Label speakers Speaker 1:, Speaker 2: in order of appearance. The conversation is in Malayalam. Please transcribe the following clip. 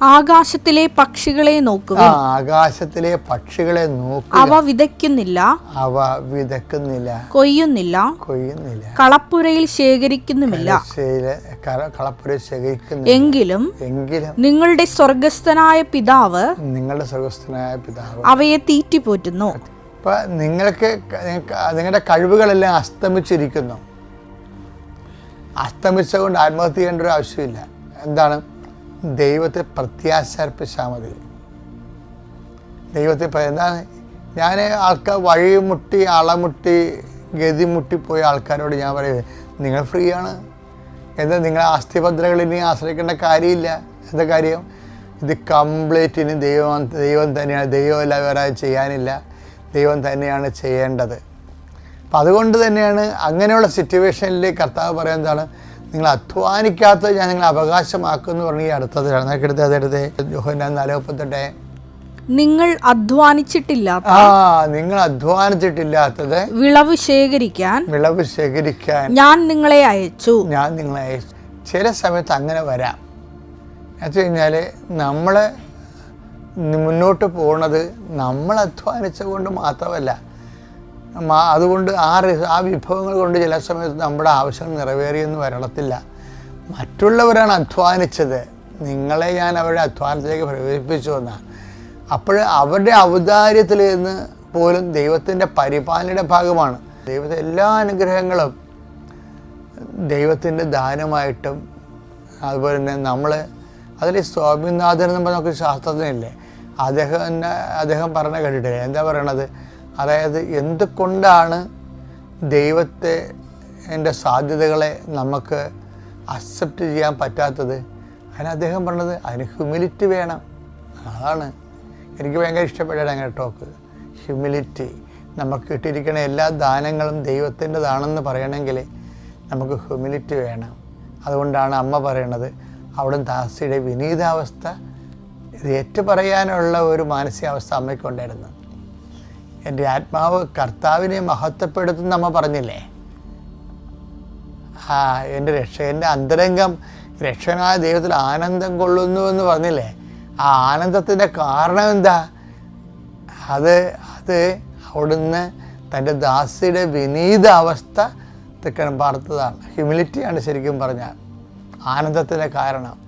Speaker 1: ആകാശത്തിലെ പക്ഷികളെ നോക്കുക.
Speaker 2: ആകാശത്തിലെ പക്ഷികളെ നോക്കുക.
Speaker 1: അവ വിതയ്ക്കുന്നില്ല, കൊയ്യുന്നില്ല, കളപ്പുരയിൽ ശേഖരിക്കുന്നുമില്ല. എങ്കിലും നിങ്ങളുടെ സ്വർഗസ്ഥനായ പിതാവ് അവയെ തീറ്റിപ്പോറ്റുന്നു.
Speaker 2: ഇപ്പൊ നിങ്ങളുടെ കഴിവുകളെല്ലാം അസ്തമിച്ചിരിക്കുന്നു. അസ്തമിച്ചുകൊണ്ട് ആത്മഹത്യ ചെയ്യേണ്ട ഒരു ആവശ്യമില്ല. എന്താണ്? ദൈവത്തെ പ്രത്യാശർപ്പിച്ചാൽ മതി. ദൈവത്തെ എന്താണ്? ഞാൻ ആൾക്കാർ വഴിമുട്ടി അളമുട്ടി ഗതിമുട്ടിപ്പോയ ആൾക്കാരോട് ഞാൻ പറയുന്നത്, നിങ്ങൾ ഫ്രീ ആണ്. എന്താ നിങ്ങളെ ആസ്തിഭദ്രകൾ ഇനി ആശ്രയിക്കേണ്ട കാര്യമില്ല. എന്താ കാര്യം? ഇത് കംപ്ലീറ്റ് ഇനി ദൈവം തന്നെയാണ്. ദൈവമല്ല വേറെ ചെയ്യാനില്ല. ദൈവം തന്നെയാണ് ചെയ്യേണ്ടത്. അപ്പം അതുകൊണ്ട് തന്നെയാണ് അങ്ങനെയുള്ള സിറ്റുവേഷനിൽ കർത്താവ് പറയുന്നത് എന്താണ്? നിങ്ങൾ അധ്വാനിക്കാത്തത് ഞാൻ നിങ്ങളെ അവകാശമാക്കുമെന്ന് പറഞ്ഞ് ഈ അടുത്തത് അതെടുത്ത് യോഹന്നാൻ 4:38
Speaker 1: നിങ്ങൾ അധ്വാനിച്ചിട്ടില്ലാത്ത വിളവ് ശേഖരിക്കാൻ ഞാൻ നിങ്ങളെ അയച്ചു.
Speaker 2: ചില സമയത്ത് അങ്ങനെ വരാം. എന്ന് വെച്ച് കഴിഞ്ഞാൽ നമ്മൾ മുന്നോട്ട് പോകുന്നത് നമ്മൾ അധ്വാനിച്ച കൊണ്ട് മാത്രമല്ല. അതുകൊണ്ട് ആ വിഭവങ്ങൾ കൊണ്ട് ചില സമയത്ത് നമ്മുടെ ആവശ്യങ്ങൾ നിറവേറിയെന്ന് വരത്തില്ല. മറ്റുള്ളവരാണ് അധ്വാനിച്ചത്. നിങ്ങളെ ഞാൻ അവരുടെ അധ്വാനത്തിലേക്ക് പ്രവേശിപ്പിച്ചു എന്നാണ്. അപ്പോൾ അവരുടെ ഔദാര്യത്തിൽ നിന്ന് പോലും ദൈവത്തിൻ്റെ പരിപാലനയുടെ ഭാഗമാണ്. ദൈവത്തെ എല്ലാ അനുഗ്രഹങ്ങളും ദൈവത്തിൻ്റെ ദാനമായിട്ടും അതുപോലെ തന്നെ നമ്മൾ അതിൽ സ്വാമിനാഥൻ എന്ന് പറഞ്ഞ നമുക്ക് ശാസ്ത്രജ്ഞനില്ലേ, അദ്ദേഹം പറഞ്ഞ കേട്ടിട്ടില്ലേ? എന്താ പറയണത്? അതായത് എന്തുകൊണ്ടാണ് ദൈവത്തെ എൻ്റെ സാധ്യതകളെ നമുക്ക് അക്സെപ്റ്റ് ചെയ്യാൻ പറ്റാത്തത്? അതിന് അദ്ദേഹം പറഞ്ഞത് അതിന് ഹ്യൂമിലിറ്റി വേണം. അതാണ് എനിക്ക് ഭയങ്കര ഇഷ്ടപ്പെട്ടത് അങ്ങനെ ടോക്ക്. ഹ്യൂമിലിറ്റി. നമുക്ക് കിട്ടിയിരിക്കുന്ന എല്ലാ ദാനങ്ങളും ദൈവത്തിൻ്റെതാണെന്ന് പറയണമെങ്കിൽ നമുക്ക് ഹ്യൂമിലിറ്റി വേണം. അതുകൊണ്ടാണ് അമ്മ പറയണത് അവിടുന്ന് ദാസിയുടെ വിനീതാവസ്ഥ ഇത് ഏറ്റുപറയാനുള്ള ഒരു മാനസികാവസ്ഥ അമ്മയ്ക്കുണ്ടായിരുന്നു. എൻ്റെ ആത്മാവ് കർത്താവിനെ മഹത്വപ്പെടുത്തുന്ന അമ്മ പറഞ്ഞില്ലേ? എൻ്റെ എൻ്റെ അന്തരംഗം രക്ഷകനായ ദൈവത്തിൽ ആനന്ദം കൊള്ളുന്നു എന്ന് പറഞ്ഞില്ലേ? ആ ആനന്ദത്തിൻ്റെ കാരണം എന്താ? അത് അവിടുന്ന് തൻ്റെ ദാസിയുടെ വിനീത അവസ്ഥ തെക്കണം പാർത്തതാണ്. ഹ്യൂമിലിറ്റിയാണ് ശരിക്കും പറഞ്ഞാൽ ആനന്ദത്തിൻ്റെ കാരണം.